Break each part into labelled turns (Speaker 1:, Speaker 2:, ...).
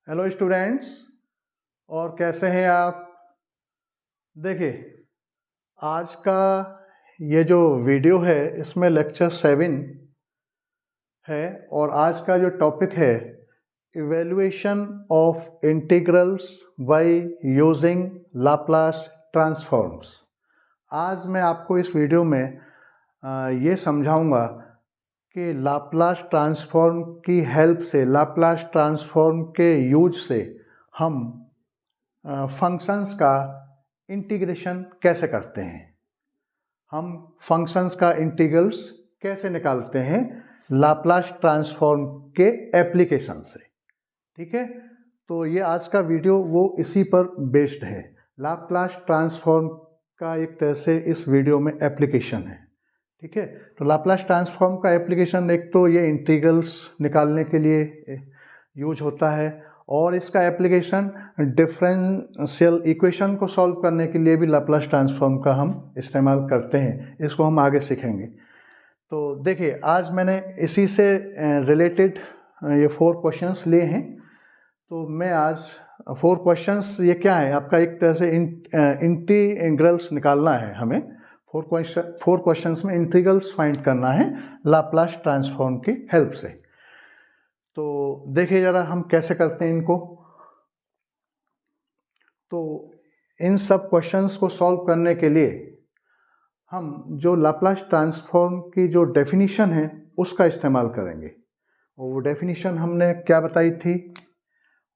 Speaker 1: Hello students, और कैसे हैं आप। देखिए, आज का ये जो वीडियो है इसमें लेक्चर 7 है और आज का जो टॉपिक है evaluation of integrals by using Laplace transforms. आज मैं आपको इस वीडियो में ये समझाऊंगा कि लाप्लास ट्रांसफॉर्म की हेल्प से, लाप्लास ट्रांसफॉर्म के यूज से हम फंक्शंस का इंटीग्रेशन कैसे करते हैं, हम फंक्शंस का इंटीग्रल्स कैसे निकालते हैं लाप्लास ट्रांसफॉर्म के एप्लीकेशन से। ठीक है, तो ये आज का वीडियो वो इसी पर बेस्ड है। लाप्लास ट्रांसफॉर्म का एक तरह से इस वीडियो में एप्लीकेशन है। ठीक है, तो लाप्लास ट्रांसफॉर्म का एप्लीकेशन एक तो ये इंटीग्रल्स निकालने के लिए यूज होता है और इसका एप्लीकेशन डिफरेंशियल इक्वेशन को सॉल्व करने के लिए भी लाप्लास ट्रांसफॉर्म का हम इस्तेमाल करते हैं। इसको हम आगे सीखेंगे। तो देखिए, आज मैंने इसी से रिलेटेड ये 4 क्वेश्चंस लिए हैं। तो मैं आज 4 क्वेश्चंस, ये क्या है, आपका एक तरह से इंटीग्रल्स निकालना है हमें। 4 क्वेश्चंस में इंटीग्रल्स फाइंड करना है लाप्लास ट्रांसफॉर्म की हेल्प से। तो देखिए जरा हम कैसे करते हैं इनको। तो इन सब क्वेश्चंस को सॉल्व करने के लिए हम जो लाप्लास ट्रांसफॉर्म की जो डेफिनेशन है उसका इस्तेमाल करेंगे। और वो डेफिनेशन हमने क्या बताई थी,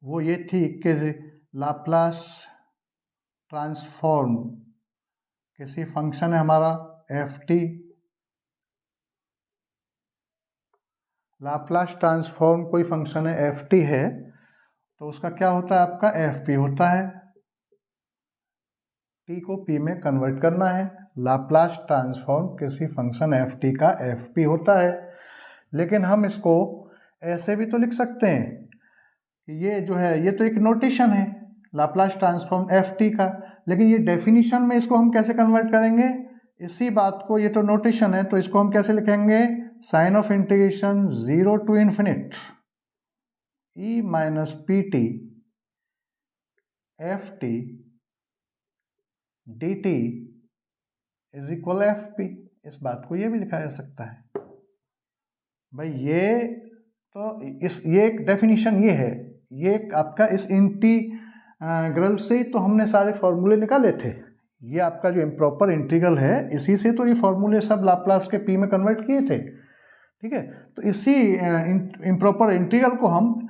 Speaker 1: वो ये थी कि लाप्लास ट्रांसफॉर्म किसी फंक्शन है हमारा एफ टी, लाप्लास ट्रांसफॉर्म कोई फंक्शन है एफ टी है, तो उसका क्या होता है, आपका एफ पी होता है। टी को पी में कन्वर्ट करना है। लाप्लास ट्रांसफॉर्म किसी फंक्शन एफ टी का एफ पी होता है। लेकिन हम इसको ऐसे भी तो लिख सकते हैं कि ये जो है ये तो एक नोटेशन है लाप्लास ट्रांसफॉर्म एफ टी का, लेकिन ये डेफिनेशन में इसको हम कैसे कन्वर्ट करेंगे, इसी बात को, ये तो नोटेशन है तो इसको हम कैसे लिखेंगे, sign of integration 0 to infinite e minus p t f t d t is equal f p. इस बात को ये भी लिखा जा सकता है भाई। ये तो ये एक डेफिनेशन ये है, ये आपका इस इंटीग्रल से तो हमने सारे फॉर्मूले निकाले थे। ये आपका जो इम्प्रॉपर इंटीग्रल है इसी से तो ये फॉर्मूले सब लाप्लास के पी में कन्वर्ट किए थे। ठीक है, तो इसी इम्प्रॉपर इंटीग्रल को हम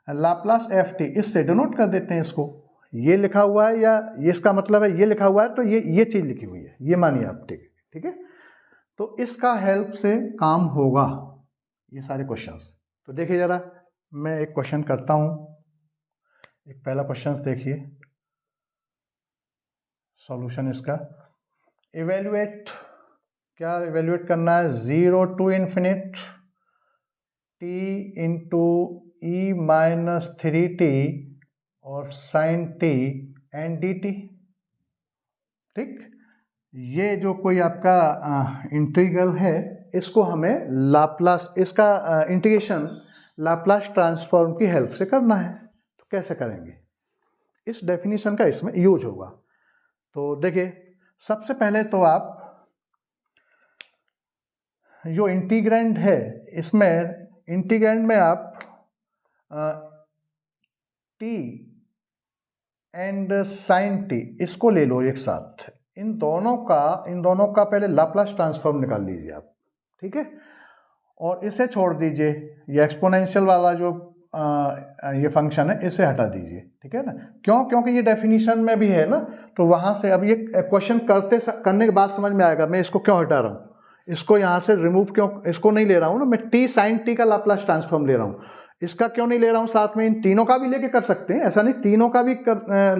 Speaker 1: लाप्लास एफ टी इससे डिनोट कर देते हैं। इसको ये लिखा हुआ है या ये इसका मतलब है ये लिखा हुआ है, तो ये चीज़ लिखी हुई है, ये मानिए आप। ठीक है, तो इसका हेल्प से काम होगा ये सारे क्वेश्चंस। तो देखिए जरा मैं एक क्वेश्चन करता हूँ। एक पहला क्वेश्चन देखिए, सॉल्यूशन इसका इवेल्युएट, क्या इवेल्युएट करना है, 0 to infinite t into e minus 3t और sine t and d t. ठीक, ये जो कोई आपका इंटीग्रल है इसको हमें लाप्लास, इसका इंटीग्रेशन लाप्लास ट्रांसफॉर्म की हेल्प से करना है। तो कैसे करेंगे, इस डेफिनेशन का इसमें यूज होगा। तो देखिए, सबसे पहले तो आप जो इंटीग्रैंड है इसमें, इंटीग्रैंड में आप टी एंड साइन टी इसको ले लो एक साथ। इन दोनों का पहले लाप्लास ट्रांसफॉर्म निकाल लीजिए आप। ठीक है, और इसे छोड़ दीजिए, ये एक्सपोनेंशियल वाला जो ये फंक्शन है इसे हटा दीजिए। ठीक है ना, क्यों, क्योंकि ये डेफिनेशन में भी है ना, तो वहां से अब ये क्वेश्चन करने के बाद समझ में आएगा मैं इसको क्यों हटा रहा हूँ, इसको यहाँ से रिमूव क्यों, इसको नहीं ले रहा हूँ ना मैं, टी साइन टी का लाप्लास ट्रांसफॉर्म ले रहा हूँ। इसका क्यों नहीं ले रहा हूँ, साथ में इन तीनों का भी लेके कर सकते हैं, ऐसा नहीं, तीनों का भी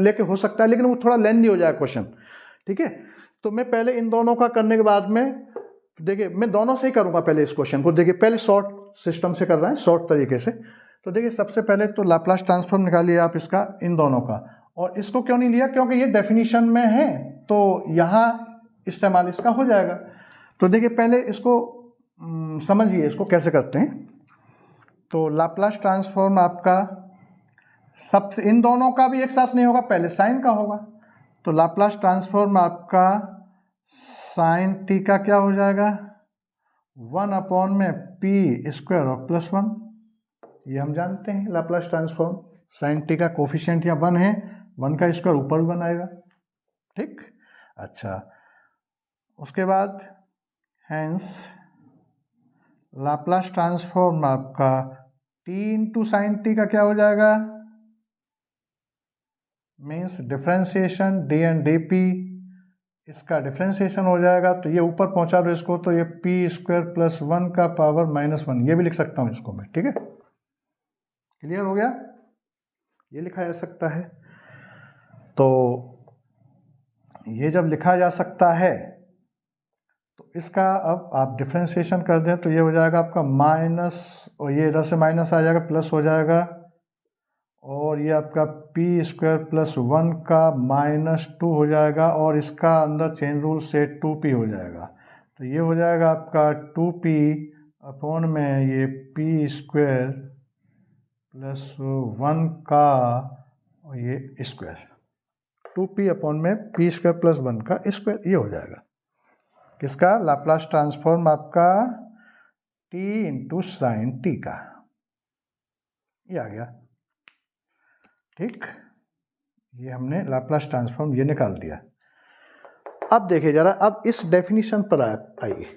Speaker 1: लेके हो सकता है, लेकिन वो थोड़ा लेंथी हो जाएगा क्वेश्चन। ठीक है, तो मैं पहले इन दोनों का करने के बाद में, देखिए मैं दोनों से ही करूंगा पहले इस क्वेश्चन को। देखिए पहले शॉर्ट सिस्टम से कर रहे हैं, शॉर्ट तरीके से। तो देखिए सबसे पहले तो लाप्लास ट्रांसफॉर्म निकालिए आप इसका, इन दोनों का। और इसको क्यों नहीं लिया, क्योंकि ये डेफिनेशन में है तो यहाँ इस्तेमाल इसका हो जाएगा। तो देखिए पहले इसको समझिए इसको कैसे करते हैं। तो लाप्लास ट्रांसफॉर्म आपका सब इन दोनों का भी एक साथ नहीं होगा, पहले साइन का होगा। तो लाप्लास ट्रांसफॉर्म आपका साइन टी का क्या हो जाएगा, 1 में पी स्क्वायर और +1, ये हम जानते हैं लाप्लास ट्रांसफॉर्म। साइन टी का कोफिशिएंट या 1 है, 1 का स्क्वायर ऊपर 1 आएगा, ठीक। अच्छा, उसके बाद हैंस लाप्लास ट्रांसफॉर्म आपका टी इंटू साइन टी का क्या हो जाएगा, means differentiation d n d p, इसका डिफ्रेंशिएशन हो जाएगा, तो ये ऊपर पहुंचा दो इसको, तो ये पी स्क्वायर +1 का पावर -1, ये भी लिख सकता हूँ इसको मैं, ठीक है। क्लियर हो गया, ये लिखा जा सकता है। तो ये जब लिखा जा सकता है तो इसका अब आप डिफ्रेंशिएशन कर दें तो ये हो जाएगा आपका माइनस, और ये इधर से माइनस आ जाएगा, प्लस हो जाएगा, और ये आपका पी स्क्वायर +1 का -2 हो जाएगा, और इसका अंदर चेन रूल से 2p हो जाएगा। तो ये हो जाएगा आपका 2p अपॉन में ये पी स्क्वायर +1 का, और ये स्क्वायर, 2p अपॉन में पी स्क्वायर +1 का स्क्वायर, ये हो जाएगा किसका, लाप्लास ट्रांसफॉर्म आपका t इंटू साइन टी का, ये आ गया, ठीक। ये हमने लाप्लास ट्रांसफॉर्म ये निकाल दिया। अब देखिए जरा, अब इस डेफिनेशन पर आइए।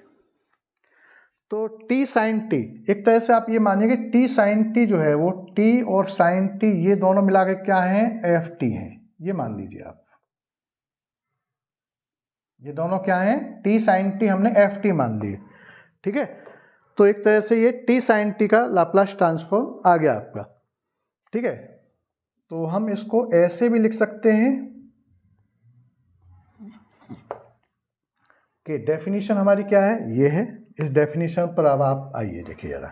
Speaker 1: तो t साइन टी, एक तरह से आप ये मानिए कि t साइन टी जो है वो t और साइन टी ये दोनों मिला के क्या हैं, ft हैं, ये मान लीजिए आप, ये दोनों क्या हैं, t साइन टी हमने ft मान लिए, ठीक है। तो एक तरह से ये t साइन टी का लाप्लास ट्रांसफॉर्म आ गया आपका, ठीक है। तो हम इसको ऐसे भी लिख सकते हैं कि डेफिनेशन हमारी क्या है, ये है। इस डेफिनेशन पर अब आप आइए देखिए जरा।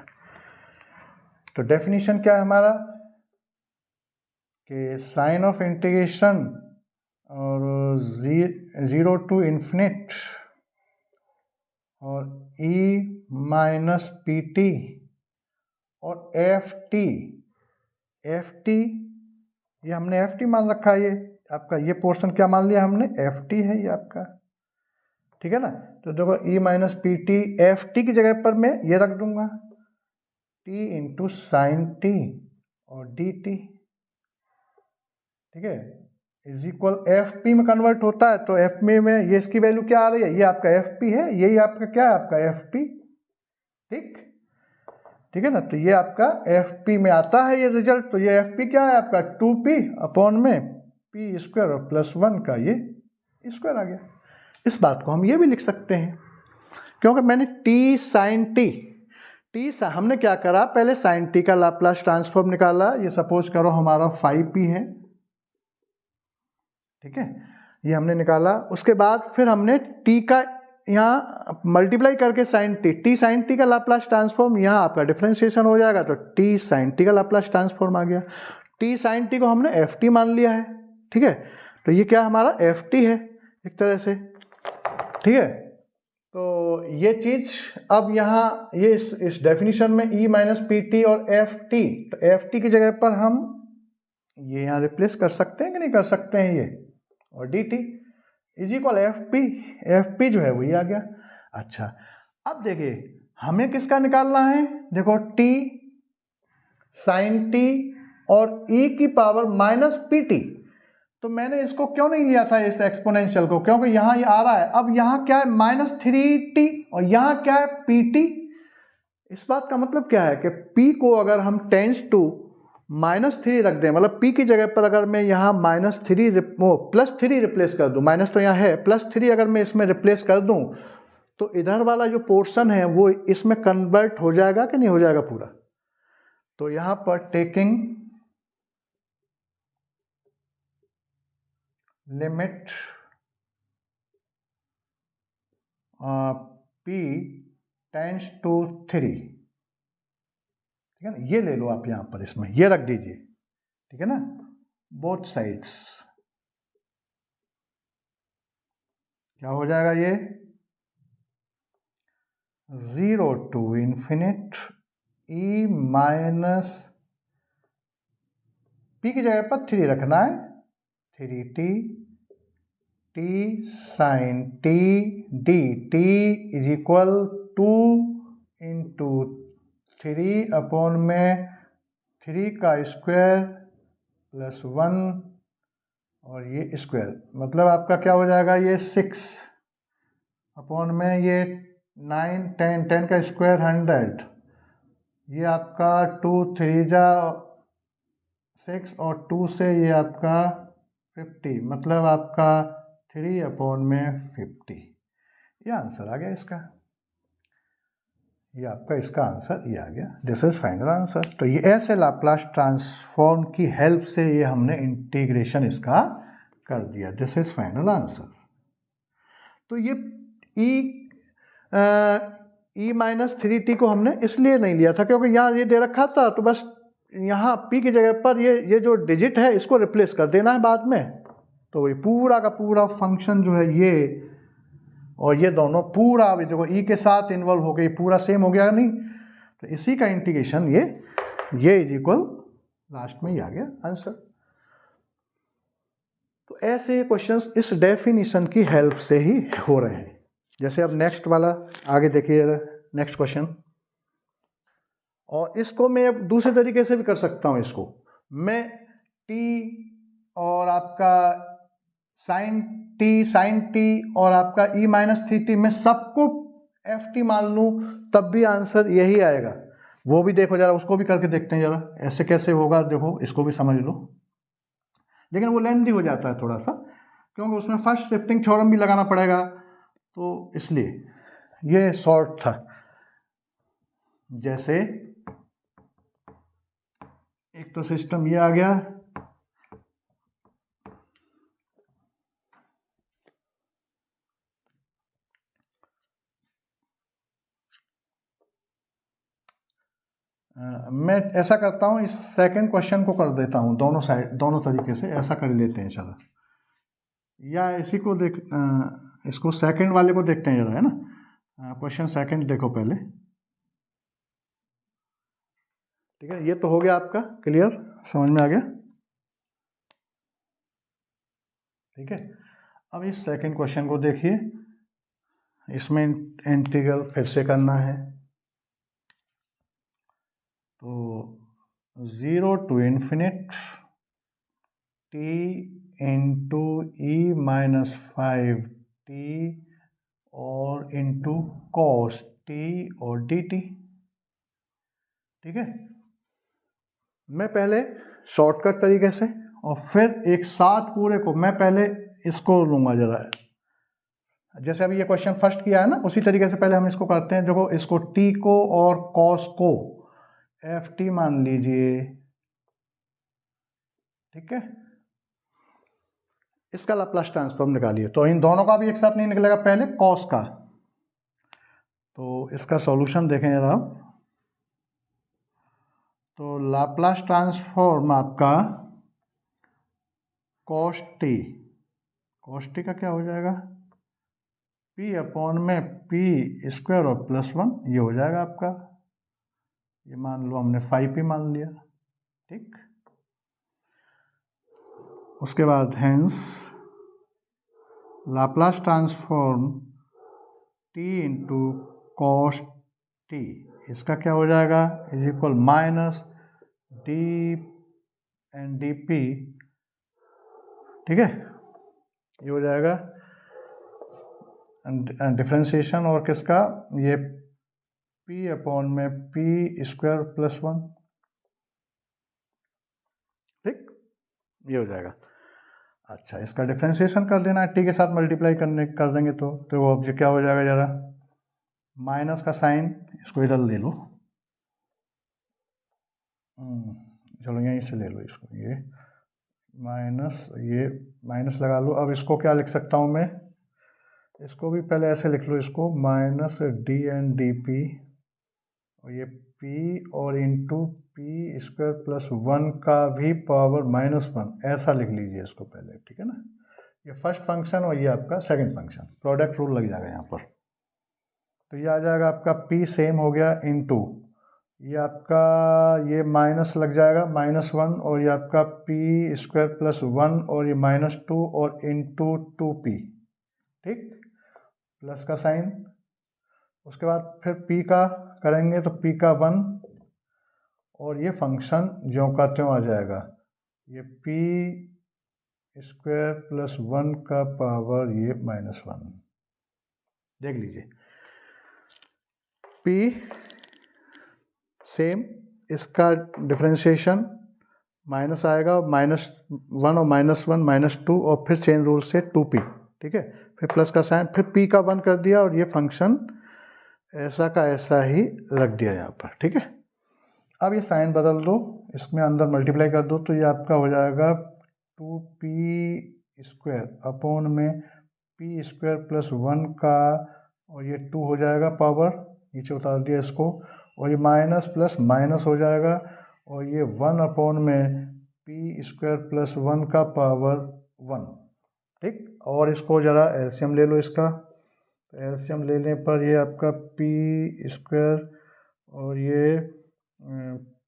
Speaker 1: तो डेफिनेशन क्या है हमारा, कि साइन ऑफ इंटीग्रेशन और 0 टू इन्फिनिट और e माइनस पी टी और एफ टी, ये हमने एफ टी मान रखा है, ये आपका ये पोर्शन क्या मान लिया हमने, एफ टी है ये आपका, ठीक है ना। तो देखो e minus p t, f T की जगह पर मैं ये रख दूंगा t इंटू साइन टी और डी टी, ठीक है, इज इक्वल एफ पी में कन्वर्ट होता है। तो एफ में ये इसकी वैल्यू क्या आ रही है, ये आपका एफ पी है, यही आपका क्या है, आपका एफ पी, ठीक है ना। तो ये आपका एफ पी में आता है ये रिजल्ट। तो ये एफ पी क्या है आपका, 2p अपॉन में पी स्क्वायर और +1 का ये स्क्वायर आ गया। इस बात को हम ये भी लिख सकते हैं, क्योंकि मैंने t साइन टी, हमने क्या करा, पहले साइन टी का लाप्लास ट्रांसफॉर्म निकाला, ये सपोज करो हमारा 5p है, ठीक है, ये हमने निकाला। उसके बाद फिर हमने t का यहाँ मल्टीप्लाई करके sine t, t sine t का लाप्लास ट्रांसफॉर्म, यहाँ आपका डिफरेंशिएशन हो जाएगा, तो t साइन टी का लाप्लास ट्रांसफॉर्म आ गया। t साइन टी को हमने एफ टी मान लिया है, ठीक है। तो ये क्या हमारा एफ टी है एक तरह से, ठीक है। तो ये चीज अब यहाँ ये इस डेफिनेशन में e माइनस पी टी और एफ टी, तो एफ टी की जगह पर हम ये यहाँ रिप्लेस कर सकते हैं कि नहीं कर सकते हैं, ये और d t is equal f p जो है वही आ गया। अच्छा, अब देखिए हमें किसका निकालना है, देखो t साइन टी और e की पावर माइनस पी टी। तो मैंने इसको क्यों नहीं लिया था इस एक्सपोनेंशियल को, क्योंकि यहाँ ये आ रहा है, अब यहाँ क्या है -3t और यहाँ क्या है pt। इस बात का मतलब क्या है कि p को अगर हम टेंस टू -3 रख दें, मतलब p की जगह पर अगर मैं यहाँ +3 रिप्लेस कर दूं, माइनस तो यहाँ है, +3 अगर मैं इसमें रिप्लेस कर दूं, तो इधर वाला जो पोर्शन है वो इसमें कन्वर्ट हो जाएगा कि नहीं हो जाएगा पूरा। तो यहाँ पर taking limit p tends to 3, ठीक है ना, ये ले लो आप यहाँ पर, इसमें ये रख दीजिए, ठीक है ना, बोथ साइड्स। क्या हो जाएगा ये, 0 to infinite e minus p की जगह पर 3 रखना है, 3t t sin t dt is equal 2 into 3 upon में 3 का स्क्वायर प्लस 1 और ये स्क्वायर, मतलब आपका क्या हो जाएगा, ये 6 अपॉन में ये 9 10 10 का स्क्वायर 100, ये आपका 2 3 जा 6 और 2 से ये आपका 50, मतलब आपका 3 अपॉन में 50। ये आंसर आ गया इसका, ये आपका इसका आंसर ये आ गया। This is final answer. तो ये ऐसे लाप्लास ट्रांसफॉर्म की हेल्प से ये हमने इंटीग्रेशन इसका कर दिया। This is final answer. तो ये e माइनस 3t को हमने इसलिए नहीं लिया था क्योंकि यहाँ ये दे रखा था, तो बस यहाँ p की जगह पर ये जो डिजिट है इसको रिप्लेस कर देना है बाद में। तो ये पूरा का पूरा फंक्शन जो है ये और ये दोनों पूरा, अभी देखो e के साथ इन्वॉल्व हो गई, पूरा सेम हो गया नहीं, तो इसी का इंटीग्रेशन ये इज इक्वल लास्ट में ही आ गया आंसर। तो ऐसे क्वेश्चंस इस डेफिनेशन की हेल्प से ही हो रहे हैं। जैसे अब नेक्स्ट वाला आगे देखिए, नेक्स्ट क्वेश्चन, और इसको मैं अब दूसरे तरीके से भी कर सकता हूँ। इसको मैं t और आपका साइन टी और आपका e माइनस 3t में सबको ft मान लूँ तब भी आंसर यही आएगा। वो भी देखो जरा, उसको भी करके देखते हैं जरा ऐसे कैसे होगा, देखो इसको भी समझ लो। लेकिन वो लेंथी हो जाता है थोड़ा सा, क्योंकि उसमें फर्स्ट शिफ्टिंग थ्योरम भी लगाना पड़ेगा, तो इसलिए ये शॉर्ट था। जैसे एक तो सिस्टम ये आ गया, मैं ऐसा करता हूँ, इस सेकंड क्वेश्चन को कर देता हूँ दोनों साइड, दोनों तरीके से ऐसा कर लेते हैं चलो, या इसी को देख इसको सेकंड वाले को देखते हैं जरा, है ना। क्वेश्चन सेकंड देखो पहले, ठीक है। ये तो हो गया आपका क्लियर, समझ में आ गया, ठीक है। अब इस सेकंड क्वेश्चन को देखिए, इसमें इंटीग्रल फिर से करना है। तो 0 to infinite t into e minus 5t और इंटू कॉस टी और डी टी, ठीक है। मैं पहले शॉर्टकट तरीके से और फिर एक साथ पूरे को मैं पहले इसको लूँगा जरा, जैसे अभी ये क्वेश्चन फर्स्ट किया है ना, उसी तरीके से पहले हम इसको करते हैं। देखो इसको t को और cos को ft मान लीजिए, ठीक है। इसका लाप्लास ट्रांसफॉर्म निकालिए, तो इन दोनों का भी एक साथ नहीं निकलेगा, पहले cos का। तो इसका सॉल्यूशन देखें जरा, तो लाप्लास ट्रांसफॉर्म आपका cos t का क्या हो जाएगा, p अपॉन में p स्क्वायर और प्लस 1, ये हो जाएगा आपका, ये मान लो हमने 5p मान लिया, ठीक। उसके बाद hence Laplace transform t into cos t, इसका क्या हो जाएगा, is equal minus D and D P, ठीक है। ये हो जाएगा डिफ्रेंशिएशन और किसका, ये p अपॉन में p स्क्वायर प्लस 1, ठीक, ये हो जाएगा। अच्छा, इसका डिफ्रेंशिएशन कर देना है, t के साथ मल्टीप्लाई कर देंगे तो अब ये क्या हो जाएगा जरा, माइनस का साइन इसको इधर ले लो, चलो यहीं से ले लो इसको, ये माइनस लगा लो। अब इसको क्या लिख सकता हूँ मैं, इसको भी पहले ऐसे लिख लो, इसको minus d n d p और ये p और इंटू पी स्क्वायर प्लस 1 का भी पावर -1, ऐसा लिख लीजिए इसको पहले, ठीक है ना। ये फर्स्ट फंक्शन और ये आपका सेकंड फंक्शन, प्रोडक्ट रूल लग जाएगा यहाँ पर। तो ये आ जाएगा आपका p सेम हो गया इंटू ये आपका ये माइनस लग जाएगा -1 और ये आपका p² + 1 और ये -2 और इंटू 2p, ठीक, प्लस का साइन। उसके बाद फिर p का करेंगे तो p का 1 और ये फंक्शन ज्यों का त्यों आ जाएगा, ये p² + 1 का पावर ये -1। देख लीजिए p सेम, इसका डिफरेंशिएशन माइनस आएगा, -1 और -1 -2 और फिर चेन रूल से 2p, ठीक है, फिर प्लस का साइन, फिर p का 1 कर दिया और ये फंक्शन ऐसा का ऐसा ही रख दिया यहाँ पर, ठीक है। अब ये साइन बदल दो, इसमें अंदर मल्टीप्लाई कर दो तो ये आपका हो जाएगा 2p² अपॉन में p² + 1 का और ये 2 हो जाएगा पावर, नीचे उतार दिया इसको, और ये माइनस प्लस माइनस हो जाएगा और ये 1 अपॉन में p² + 1 का पावर 1, ठीक। और इसको ज़रा एलसीएम ले लो इसका, तो एलसीएम लेने पर ये आपका p² और ये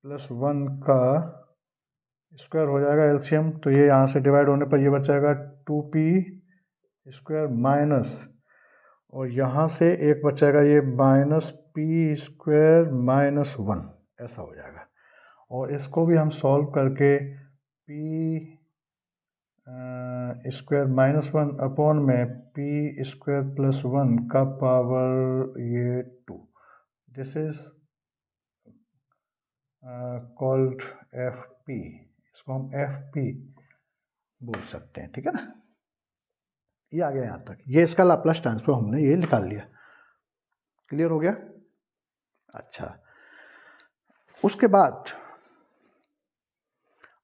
Speaker 1: +1 का स्क्वायर हो जाएगा एलसीएम, तो ये यहाँ से डिवाइड होने पर ये बचाएगा 2p² माइनस, और यहाँ से एक बचेगा ये -p² - 1, ऐसा हो जाएगा। और इसको भी हम सॉल्व करके p² - 1 अपॉन में p² + 1 का पावर ये 2, दिस इज कॉल्ड fp, इसको हम fp बोल सकते हैं, ठीक है ना। ये आ गया यहाँ तक, ये इसका लाप्लास ट्रांसफॉर्म हमने ये निकाल लिया, क्लियर हो गया। अच्छा, उसके बाद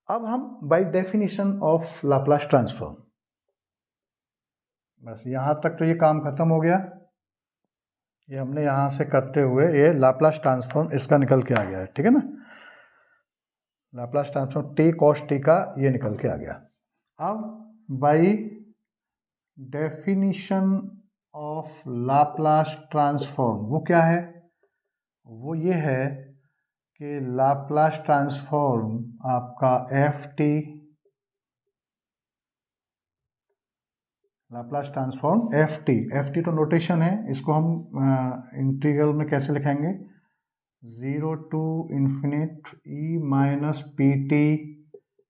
Speaker 1: अब हम by definition of Laplace transform, बस यहाँ तक तो ये काम खत्म हो गया। ये हमने यहाँ से करते हुए ये लाप्लास ट्रांसफॉर्म इसका निकल के आ गया है, ठीक है ना। Laplace transform t cos t का ये निकल के आ गया। अब by definition of Laplace transform वो क्या है, वो ये है कि लाप्लास ट्रांसफॉर्म आपका लाप्लास ट्रांसफॉर्म ft तो नोटेशन है, इसको हम इंटीग्रल में कैसे लिखेंगे, 0 to ∞ e - pt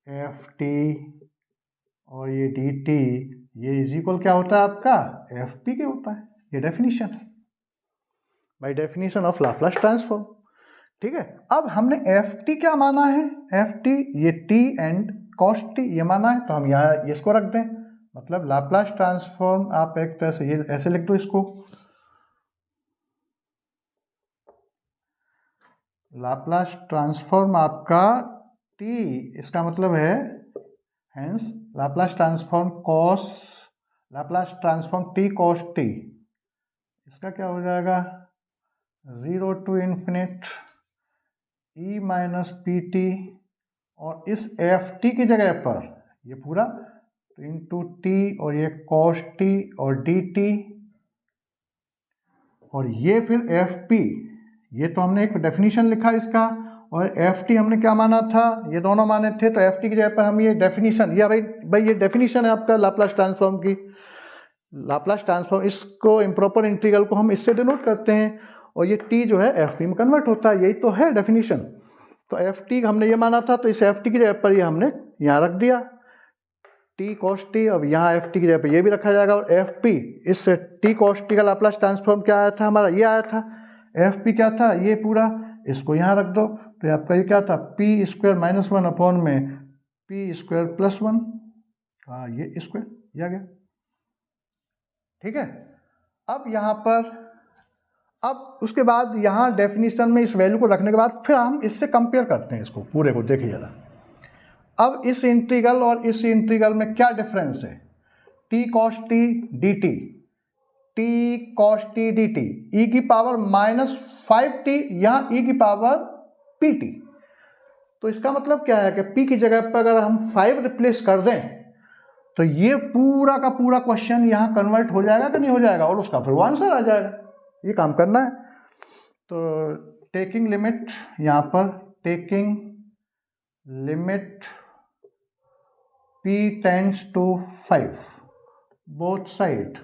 Speaker 1: ft और ये dt, ये इज इक्वल क्या होता है आपका fp के होता है। ये डेफिनेशन है by definition of Laplace transform, ठीक है। अब हमने ft क्या माना है, ft ये t एंड cos t ये माना है, तो हम यहाँ इसको रख दें, मतलब लाप्लास ट्रांसफॉर्म आप एक तरह से ये ऐसे लिख दो इसको, लाप्लास ट्रांसफॉर्म आपका t, इसका मतलब है hence Laplace transform t cos t, इसका क्या हो जाएगा 0 to ∞ e - pt और इस ft की जगह पर ये पूरा तो इंटू t और ये cos t और dt और ये फिर fp, ये तो हमने एक डेफिनेशन लिखा इसका, और ft हमने क्या माना था, ये दोनों माने थे, तो ft की जगह पर हम ये डेफिनेशन, या भाई ये डेफिनेशन है आपका लाप्लास ट्रांसफॉर्म की। लाप्लास ट्रांसफॉर्म, इसको इम्प्रॉपर इंटीग्रल को हम इससे डिनोट करते हैं और ये t जो है fp में कन्वर्ट होता है, यही तो है डेफिनेशन। तो ft हमने ये माना था, तो इस ft की जगह पर ये हमने यहाँ रख दिया t cos t, अब यहाँ ft की जगह पर ये भी रखा जाएगा, और fp इस t cos t का लाप्लास ट्रांसफॉर्म क्या आया था हमारा, ये आया था, fp क्या था ये पूरा, इसको यहाँ रख दो, तो आपका ये क्या था p² - 1 अपॉन में p² + 1, हाँ ये स्क्वायर, ये आ गया, ठीक है। अब यहाँ पर, अब उसके बाद यहाँ डेफिनेशन में इस वैल्यू को रखने के बाद फिर हम इससे कंपेयर करते हैं इसको पूरे को, देखिए जरा। अब इस इंटीग्रल और इस इंटीग्रल में क्या डिफरेंस है, t cos t dt, t cos t dt e की पावर -5t, यहाँ e की पावर pt, तो इसका मतलब क्या है कि p की जगह पर अगर हम 5 रिप्लेस कर दें तो ये पूरा का पूरा क्वेश्चन यहाँ कन्वर्ट हो जाएगा कि नहीं हो जाएगा, और उसका फिर वो आंसर आ जाएगा। ये काम करना है। तो टेकिंग लिमिट, यहाँ पर taking limit p tends to 5 both side,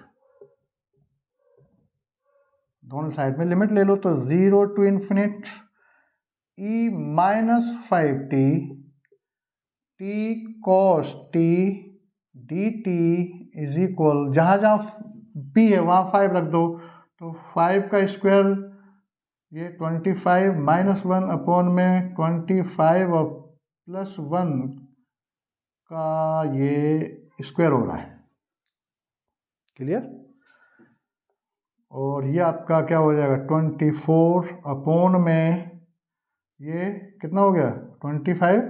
Speaker 1: दोनों साइड में लिमिट ले लो तो 0 to infinite e minus 5t t cos t dt is equal, जहाँ जहाँ p है वहाँ 5 रख दो, तो 5 का स्क्वायर ये 25 माइनस 1 अपॉन में 25 और प्लस 1 का ये स्क्वायर हो रहा है। क्लियर? और ये आपका क्या हो जाएगा 24 अपॉन में ये कितना हो गया 25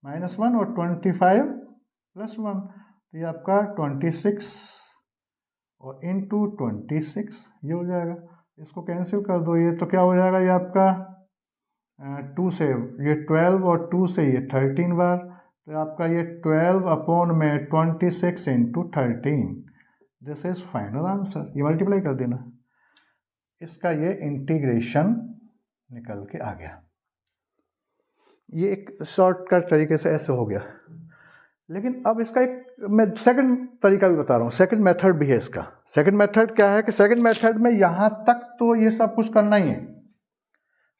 Speaker 1: माइनस 1 और 25 प्लस 1, तो ये आपका 26 और इंटू 26 ये हो जाएगा। इसको कैंसिल कर दो, ये तो क्या हो जाएगा, ये आपका 2 से ये 12 और 2 से ये 13 बार, तो आपका ये 12 अपॉन में 26 into 13, this is final answer. ये मल्टीप्लाई कर देना, इसका ये इंटीग्रेशन निकल के आ गया। ये एक शॉर्टकट तरीके से ऐसे हो गया। लेकिन अब इसका एक मैं सेकंड तरीका भी बता रहा हूँ, सेकंड मेथड भी है इसका। सेकंड मेथड क्या है कि सेकंड मेथड में यहाँ तक तो ये सब कुछ करना ही है।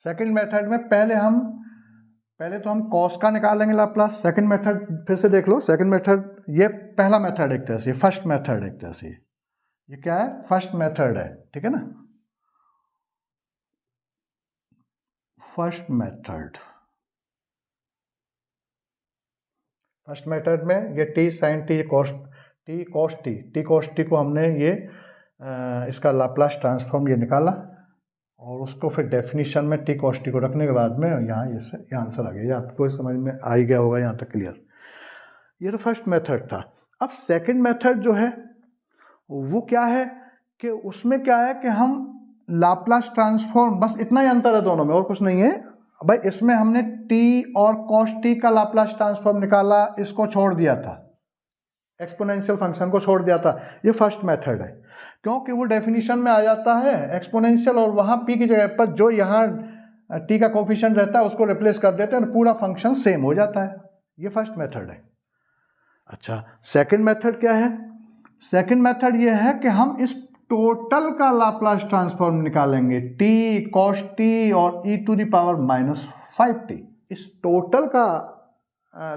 Speaker 1: सेकंड मेथड में पहले तो हम कॉस का निकालेंगे लाप्लास। सेकंड मेथड फिर से देख लो, सेकंड मेथड ये पहला मेथड एक तरह से, फर्स्ट मेथड एक तरह से, ये क्या है फर्स्ट मेथड है, ठीक है ना। फर्स्ट मेथड में ये t sine t cos t को हमने ये इसका लाप्लास ट्रांसफॉर्म ये निकाला, और उसको फिर डेफिनेशन में टी कॉस टी को रखने के बाद में यहाँ ये आंसर आ गया। ये आपको समझ में आ ही गया होगा यहाँ तक क्लियर। ये तो फर्स्ट मेथड था। अब सेकंड मेथड जो है वो क्या है कि उसमें क्या है कि हम लाप्लास ट्रांसफॉर्म, बस इतना ही अंतर है दोनों में और कुछ नहीं है भाई। इसमें हमने t और cos t का लाप्लास ट्रांसफॉर्म निकाला, इसको छोड़ दिया था, एक्सपोनेंशियल फंक्शन को छोड़ दिया था। ये फर्स्ट मेथड है क्योंकि वो डेफिनेशन में आ जाता है एक्सपोनेंशियल, और वहाँ p की जगह पर जो यहाँ t का कोफिशिएंट रहता है उसको रिप्लेस कर देते हैं और पूरा फंक्शन सेम हो जाता है। ये फर्स्ट मेथड है। अच्छा, सेकंड मेथड क्या है? सेकंड मेथड ये है कि हम इस टोटल का लाप्लास ट्रांसफॉर्म निकालेंगे, t cos t और e to the power minus 5t, इस टोटल का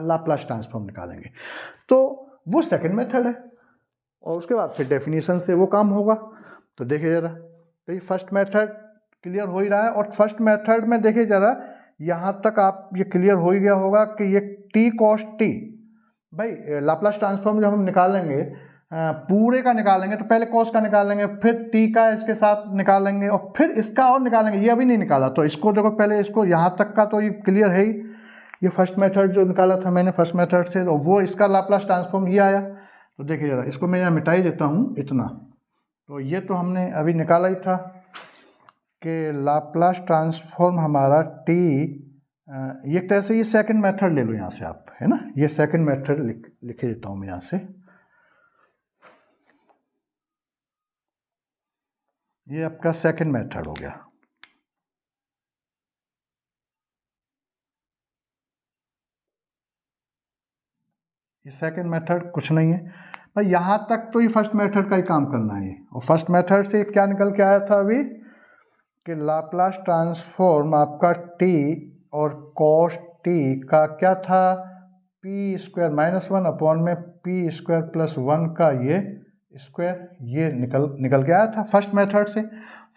Speaker 1: लाप्लास ट्रांसफॉर्म निकालेंगे। तो वो सेकंड मेथड है, और उसके बाद फिर डेफिनेशन से वो काम होगा। तो देखिए जरा, तो ये फर्स्ट मेथड क्लियर हो ही रहा है। और फर्स्ट मेथड में देखिए जरा, यहाँ तक आप ये क्लियर हो ही गया होगा कि ये t cos t, भाई लाप्लास ट्रांसफॉर्म जब हम निकालेंगे पूरे का निकालेंगे तो पहले कॉस का निकालेंगे, फिर टी का इसके साथ निकालेंगे और फिर इसका और निकालेंगे। ये अभी नहीं निकाला, तो इसको देखो पहले, इसको यहाँ तक का तो ये क्लियर है ही। ये फर्स्ट मेथड जो निकाला था मैंने फर्स्ट मेथड से, तो वो इसका लाप्लास ट्रांसफॉर्म ये आया। तो देखिए जरा, इसको मैं यहाँ मिटा ही देता हूँ इतना। तो ये तो हमने अभी निकाला ही था कि लाप्लास ट्रांसफॉर्म हमारा टी, ये तरह से ये सेकेंड मेथड ले लो यहाँ से आप, है ना। ये सेकेंड मेथड लिख देता हूँ मैं यहाँ से। ये आपका सेकंड मेथड हो गया। ये सेकंड मेथड कुछ नहीं है भाई, यहाँ तक तो ये फर्स्ट मेथड का ही काम करना है। और फर्स्ट मेथड से क्या निकल के आया था अभी कि लाप्लास ट्रांसफॉर्म आपका t और cos t का क्या था, p स्क्वायर माइनस 1 अपॉन में p स्क्वायर प्लस 1 का ये स्क्वायर, ये निकल के आया था फर्स्ट मेथड से।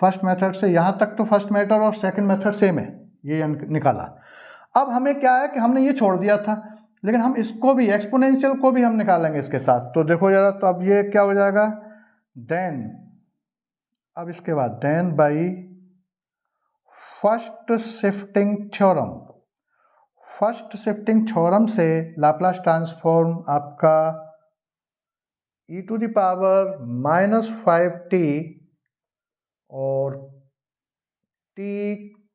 Speaker 1: फर्स्ट मेथड से यहाँ तक तो फर्स्ट मेथड और सेकंड मेथड सेम है, ये निकाला। अब हमें क्या है कि हमने ये छोड़ दिया था, लेकिन हम इसको भी, एक्सपोनेंशियल को भी हम निकालेंगे इसके साथ। तो देखो जरा, तो अब ये क्या हो जाएगा, देन, अब इसके बाद then by first shifting theorem, first shifting theorem से लाप्लास ट्रांसफॉर्म आपका e to the power minus 5t और t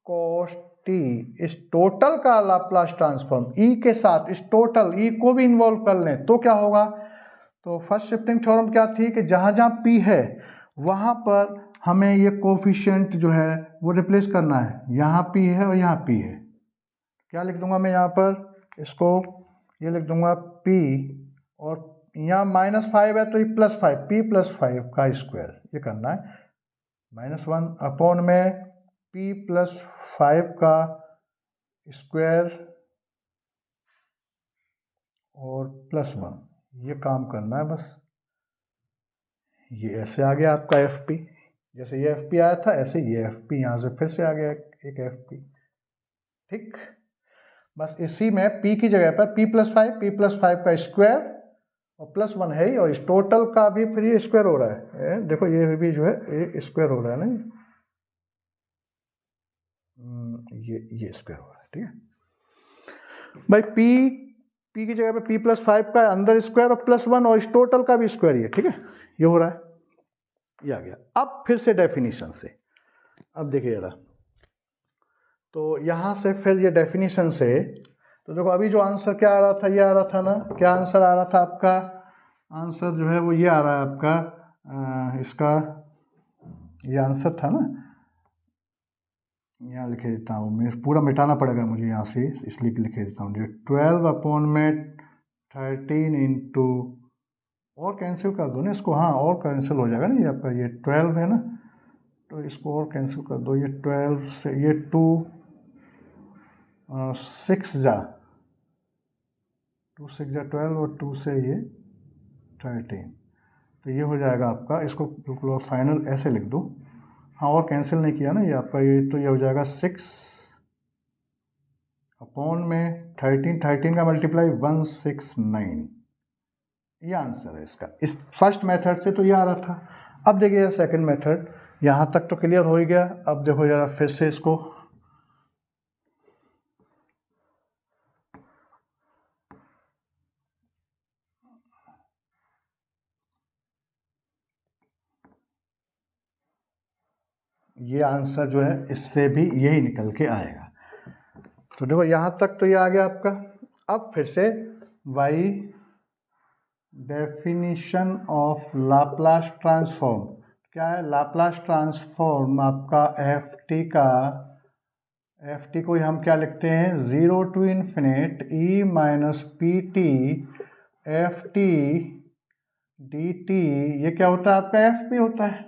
Speaker 1: cos t, इस टोटल का लाप्लास ट्रांसफॉर्म e के साथ, इस टोटल e को भी इन्वॉल्व कर लें तो क्या होगा। तो फर्स्ट शिफ्टिंग थ्योरम क्या थी कि जहाँ जहाँ p है वहाँ पर हमें ये कोफिशिएंट जो है वो रिप्लेस करना है, यहाँ p है और यहाँ p है। क्या लिख दूंगा मैं यहाँ पर, इसको ये लिख दूंगा p, और यहाँ -5 है तो ये +5, p + 5 का स्क्वायर, ये करना है। -1 अपॉन में p + 5 का स्क्वायर और +1, ये काम करना है बस। ये ऐसे आ गया आपका FP, जैसे ये FP आया था ऐसे ये FP यहाँ से फिर से आ गया एक FP। ठीक, बस इसी में p की जगह पर p + 5 का स्क्वायर और +1 है ही, और इस टोटल का भी फिर ये स्क्वायर हो रहा है। देखो ये भी जो है ये स्क्वायर हो रहा है ना, ये स्क्वायर हो रहा है। ठीक है भाई, p की जगह पे p + 5 का अंदर स्क्वायर और +1 और इस टोटल का भी स्क्वायर, ये ठीक है, ये हो रहा है, ये आ गया। अब फिर से डेफिनेशन से, अब देखिए जरा, तो यहाँ से फिर ये डेफिनेशन से, तो देखो अभी जो आंसर क्या आ रहा था, ये आ रहा था ना, क्या आंसर आ रहा था आपका, आंसर जो है वो ये आ रहा है आपका, इसका ये आंसर था ना, यहाँ लिखे देता हूँ मैं, पूरा मिटाना पड़ेगा मुझे यहाँ से, इसलिए लिखे देता हूँ, 12 अपॉन में 13 इंटू, और कैंसिल कर दो ना इसको, हाँ और कैंसिल हो जाएगा ना, ये आपका ये 12 है ना, तो इसको और कैंसिल कर दो, ये 12 से ये 2 6 जा 12 और 2 से ये 13, तो ये हो जाएगा आपका, इसको बिल्कुल और फाइनल ऐसे लिख दो, हाँ और कैंसिल नहीं किया ना, ये आपका ये, तो ये हो जाएगा 6 अपॉन में 13 का मल्टीप्लाई 169, ये आंसर है इसका। इस फर्स्ट मेथड से तो ये आ रहा था। अब देखिए सेकंड मेथड, यहाँ तक तो क्लियर हो ही गया। अब देखो जरा फिर से इसको, ये आंसर जो है इससे भी यही निकल के आएगा। तो देखो यहाँ तक तो ये आ गया आपका। अब फिर से y definition of Laplace transform, क्या है लाप्लास ट्रांसफॉर्म आपका ft का, ft को हम क्या लिखते हैं, 0 to ∞ e - pt ft dt, ये क्या होता है आपका fp होता है।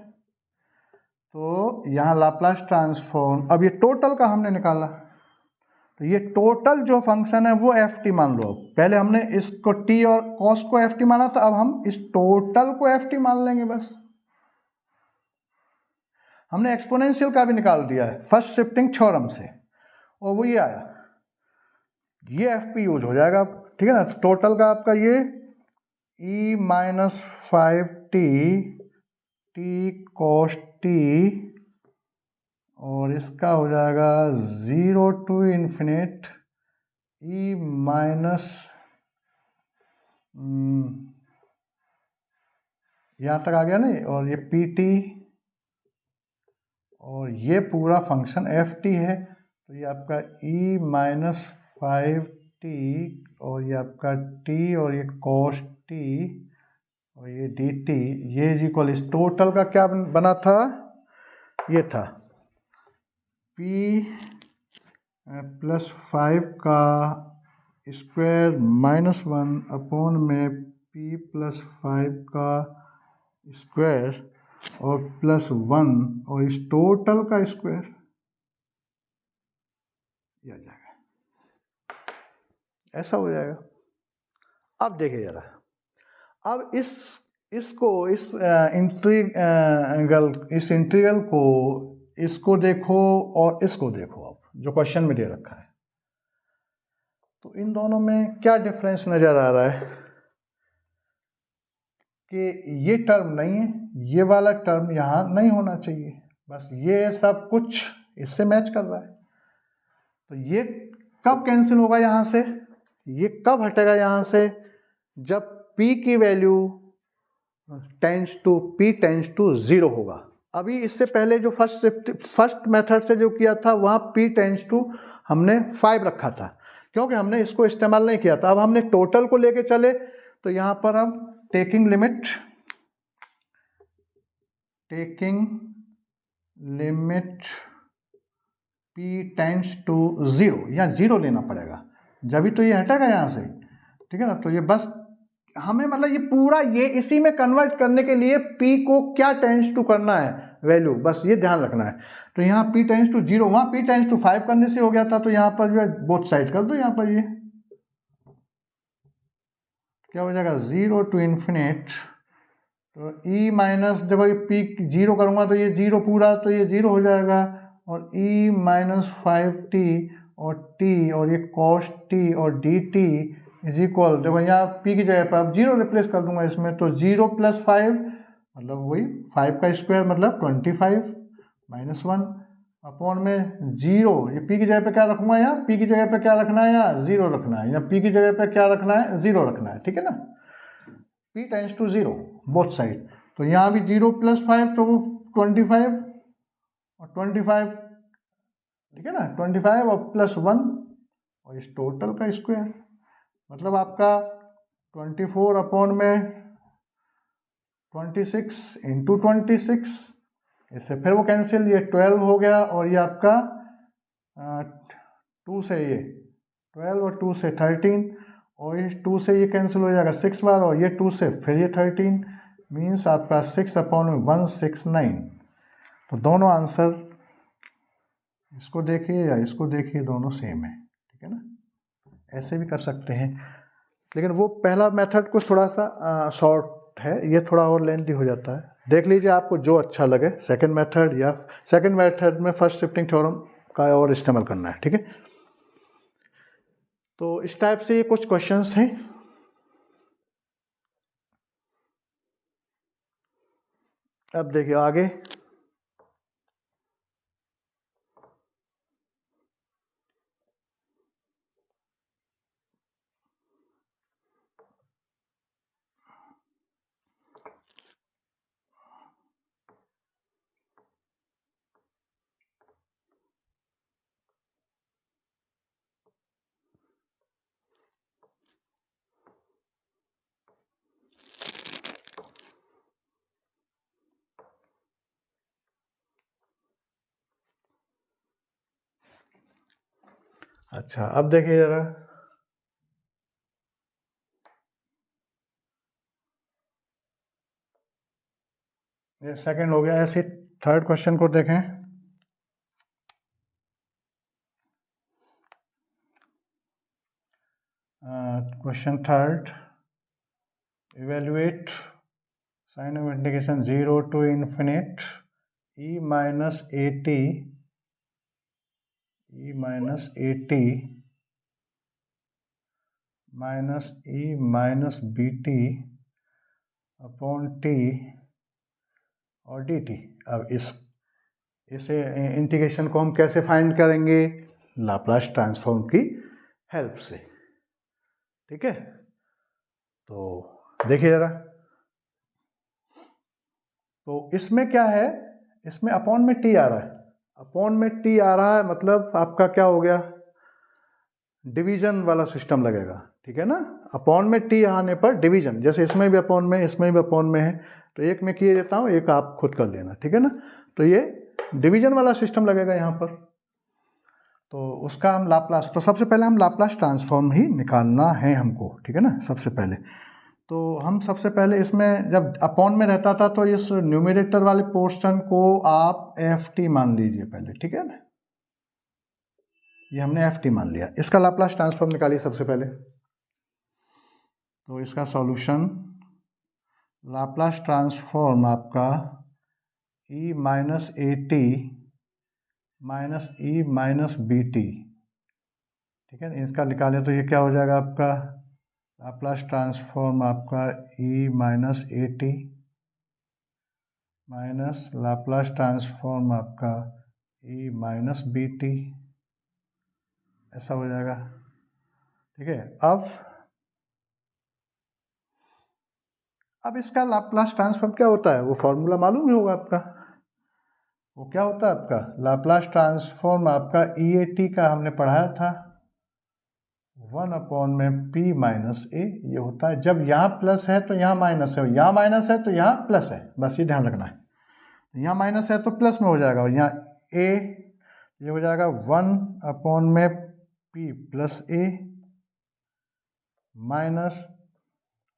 Speaker 1: तो यहाँ लाप्लास ट्रांसफॉर्म, अब ये टोटल का हमने निकाला, तो ये टोटल जो फंक्शन है वो ft मान लो। पहले हमने इसको t और cos को ft माना था, अब हम इस टोटल को ft मान लेंगे बस। हमने एक्सपोनेंशियल का भी निकाल दिया है फर्स्ट शिफ्टिंग थ्योरम से, और वो ये आया, ये fp यूज हो जाएगा, ठीक है ना। टोटल का आपका ये e - 5t t cos t, और इसका हो जाएगा 0 to ∞ e माइनस, यहाँ तक आ गया ना, और ये pt, और ये पूरा फंक्शन ft है, तो ये आपका e - 5t, और ये आपका t, और ये cos t, और ये dt, ये इज इक्वल, इस टोटल का क्या बना था, ये था p + 5 का स्क्वायर -1 अपॉन में p + 5 का स्क्वायर और +1 और इस टोटल का स्क्वायर, ये आ जाएगा, ऐसा हो जाएगा। अब देखिए जरा, अब इसको इस इंटीग्रल को, इसको देखो और इसको देखो, अब जो क्वेश्चन में दे रखा है, तो इन दोनों में क्या डिफरेंस नजर आ रहा है कि ये टर्म नहीं है, ये वाला टर्म यहाँ नहीं होना चाहिए, बस ये सब कुछ इससे मैच कर रहा है। तो ये कब कैंसिल होगा यहाँ से, ये कब हटेगा यहाँ से, जब p की वैल्यू p टेंस टू 0 होगा। अभी इससे पहले जो फर्स्ट मेथड से जो किया था, वहाँ p टेंस टू हमने 5 रखा था, क्योंकि हमने इसको इस्तेमाल नहीं किया था। अब हमने टोटल को लेके चले, तो यहाँ पर हम taking limit p tends to 0, या 0 लेना पड़ेगा, जब भी तो ये हटेगा यहाँ से, ठीक है ना। तो ये बस हमें मतलब ये पूरा ये इसी में कन्वर्ट करने के लिए p को क्या टेंड्स टू करना है वैल्यू, बस ये ध्यान रखना है। तो यहाँ p टेंड्स टू 0, वहाँ p टेंड्स टू 5 करने से हो गया था, तो यहाँ पर जो है बोथ साइड कर दो, यहाँ पर ये क्या हो जाएगा 0 टू इन्फिनिट। तो e माइनस, देखो ये p 0 करूँगा तो ये 0 पूरा, तो ये 0 हो जाएगा, और e माइनस 5t और t और ये cos t और dt इज इक्वल, देखो यहाँ p की जगह पर अब 0 रिप्लेस कर दूंगा इसमें, तो 0 प्लस 5 मतलब वही 5 का स्क्वायर मतलब 25 माइनस 1 अपॉन में 0, ये p की जगह पे क्या रखूंगा, यहाँ p की जगह पे क्या रखना है, यहाँ 0 रखना है, यहाँ p की जगह पे क्या रखना है, 0 रखना है, ठीक है ना। p tends to 0 both side, तो यहाँ भी 0 प्लस 5 तो 25 और 25, ठीक है ना, 25 और प्लस 1 और इस टोटल का स्क्वायर, मतलब आपका 24 अपॉन में 26 इंटू 26, इससे फिर वो कैंसिल, ये 12 हो गया, और ये आपका 2 से ये 12 और 2 से 13, और इस 2 से ये कैंसिल हो जाएगा 6 बार, और ये 2 से फिर ये 13, मीन्स आपका 6 अपॉन में 169। तो दोनों आंसर, इसको देखिए या इसको देखिए, दोनों सेम है, ठीक है ना। ऐसे भी कर सकते हैं, लेकिन वो पहला मेथड कुछ थोड़ा सा शॉर्ट है, ये थोड़ा और लेंथी हो जाता है। देख लीजिए आपको जो अच्छा लगे, सेकंड मेथड या सेकंड मेथड में फर्स्ट शिफ्टिंग थ्योरम का और इस्तेमाल करना है, ठीक है। तो इस टाइप से ये कुछ क्वेश्चंस हैं। अब देखिए आगे, अच्छा अब देखिए जरा, ये सेकंड हो गया, ऐसे थर्ड क्वेश्चन को देखें। Question third, evaluate sign of integration 0 to infinite e minus a t minus e minus b t upon t और डी टी। अब इसे इंटीग्रेशन को हम कैसे फाइंड करेंगे, लाप्लास ट्रांसफॉर्म की हेल्प से, ठीक है। तो देखिए जरा, तो इसमें क्या है, इसमें अपॉन में टी आ रहा है, अपॉन में टी आ रहा है, मतलब आपका क्या हो गया, डिवीजन वाला सिस्टम लगेगा, ठीक है ना। अपॉन में टी आने पर डिवीजन, जैसे इसमें भी अपॉन में, इसमें भी अपॉन में है, तो एक में किए देता हूँ, एक आप खुद कर लेना, ठीक है ना। तो ये डिवीजन वाला सिस्टम लगेगा यहाँ पर, तो उसका हम लाप्लास, तो सबसे पहले हम लाप्लास ट्रांसफॉर्म ही निकालना है हमको, ठीक है ना, सबसे पहले। तो हम सबसे पहले इसमें जब अपॉन में रहता था, तो इस न्यूमरेटर वाले पोर्शन को आप एफ टी मान लीजिए पहले, ठीक है ना, ये हमने एफ टी मान लिया। इसका लाप्लास ट्रांसफॉर्म निकालिए सबसे पहले, तो इसका सॉल्यूशन, लाप्लास ट्रांसफॉर्म आपका e minus a t minus e minus b t, ठीक है, इसका निकालें तो ये क्या हो जाएगा आपका, लाप्लास ट्रांसफॉर्म आपका e minus a t minus Laplace transform आपका e माइनस बी टी, ऐसा हो जाएगा, ठीक है। अब इसका लाप्लास ट्रांसफॉर्म क्या होता है, वो फॉर्मूला मालूम ही होगा आपका, वो क्या होता है आपका लाप्लास ट्रांसफॉर्म आपका ई ए टी का हमने पढ़ाया था, 1 अपॉन में p माइनस ए, ये होता है जब यहाँ प्लस है तो यहाँ माइनस है, यहाँ माइनस है तो यहाँ प्लस है, बस ये ध्यान रखना है। यहाँ माइनस है तो प्लस में हो जाएगा, और यहाँ ए ये हो जाएगा 1/p प्लस ए माइनस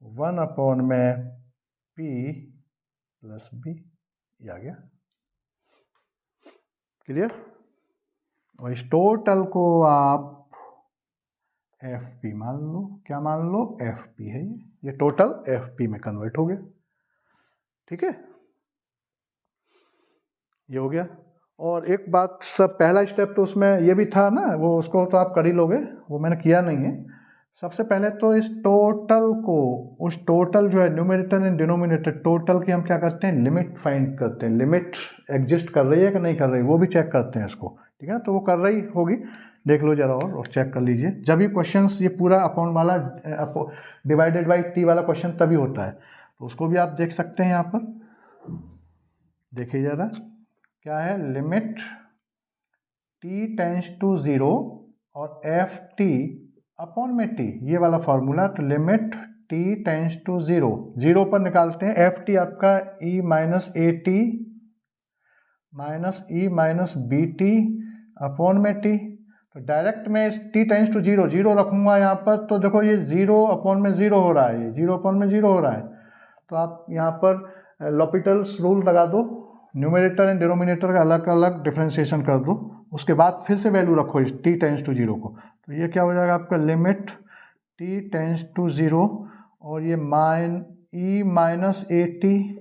Speaker 1: 1/p प्लस बी, ये आ गया। क्लियर? और इस टोटल को आप एफ पी मान लो। क्या मान लो? एफ पी है ये टोटल एफ पी में कन्वर्ट हो गया। ठीक है, ये हो गया। और एक बात, सब पहला स्टेप तो उसमें ये भी था ना, वो उसको तो आप कर ही लोगे, वो मैंने किया नहीं है। सबसे पहले तो इस टोटल को, उस टोटल जो है न्यूमरेटर एंड डिनोमिनेटर टोटल की हम क्या करते हैं? लिमिट फाइंड करते हैं। लिमिट एग्जिस्ट कर रही है कि नहीं कर रही, वो भी चेक करते हैं इसको। ठीक है, तो वो कर रही होगी, देख लो जरा और चेक कर लीजिए। जब भी क्वेश्चंस ये पूरा अपॉन वाला डिवाइडेड बाई टी वाला क्वेश्चन तभी होता है, तो उसको भी आप देख सकते हैं। यहाँ पर देखिए जरा, क्या है? लिमिट t टेंस टू 0 और एफ टी अपॉन में t, ये वाला फॉर्मूला। तो लिमिट t टेंस टू 0, 0 पर निकालते हैं। एफ टी आपका e minus a t minus e minus b t upon में t। तो डायरेक्ट में इस t टेंस टू 0 0 रखूँगा यहाँ पर, तो देखो ये 0 अपॉन में 0 हो रहा है, ये 0 अपॉन में 0 हो रहा है। तो आप यहाँ पर लॉपिटल्स रूल लगा दो, न्यूमरेटर एंड डिनोमिनेटर का अलग अलग डिफ्रेंशिएशन कर दो, उसके बाद फिर से वैल्यू रखो इस t टेंस टू 0 को। तो ये क्या हो जाएगा आपका? लिमिट t टेंस टू 0 और ये ई माइनस ए टी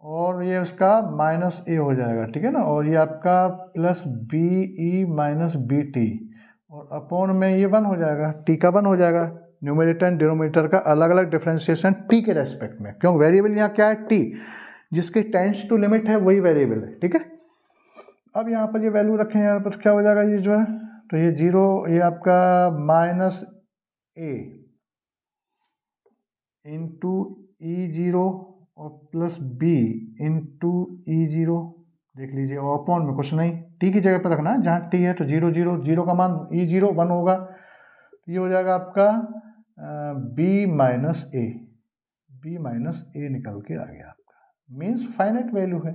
Speaker 1: और ये उसका माइनस ए हो जाएगा। ठीक है ना, और ये आपका plus b e minus b t और अपॉन में ये 1 हो जाएगा, टी का 1 हो जाएगा। न्यूमरेटर एंड डिनोमिनेटर का अलग अलग डिफ्रेंशिएशन टी के रेस्पेक्ट में, क्यों? वेरिएबल यहाँ क्या है? टी, जिसकी टेंस टू लिमिट है वही वेरिएबल है। ठीक है, अब यहाँ पर ये वैल्यू रखें, यहाँ पर क्या हो जाएगा? ये जो है, तो ये 0, ये आपका माइनस ए इंटू E0 और प्लस बी इंटू E0, देख लीजिए। और अपॉन में कुछ नहीं, टी की जगह पर रखना है, जहाँ टी है तो 0 0 0 का मान E0 1 होगा, ये हो जाएगा आपका बी माइनस ए निकल के आ गया आपका। मीन्स फाइनाइट वैल्यू है।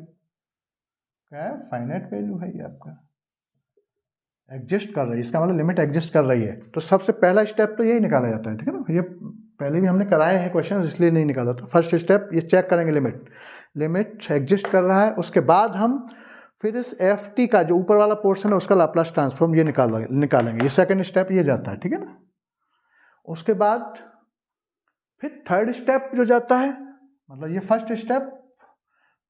Speaker 1: क्या है? फाइनाइट वैल्यू है, ये आपका एग्जिस्ट कर रही है, इसका मतलब लिमिट एग्जिस्ट कर रही है। तो सबसे पहला स्टेप तो यही निकाला जाता है। ठीक है ना, ये पहले भी हमने कराए हैं क्वेश्चन, इसलिए नहीं निकाला था। फर्स्ट स्टेप ये चेक करेंगे, लिमिट एग्जिस्ट कर रहा है। उसके बाद हम फिर इस एफ टी का जो ऊपर वाला पोर्शन है उसका लाप्लास ट्रांसफॉर्म ये निकालेंगे। ये सेकंड स्टेप ये जाता है। ठीक है ना, उसके बाद फिर थर्ड स्टेप जो जाता है, मतलब ये फर्स्ट स्टेप,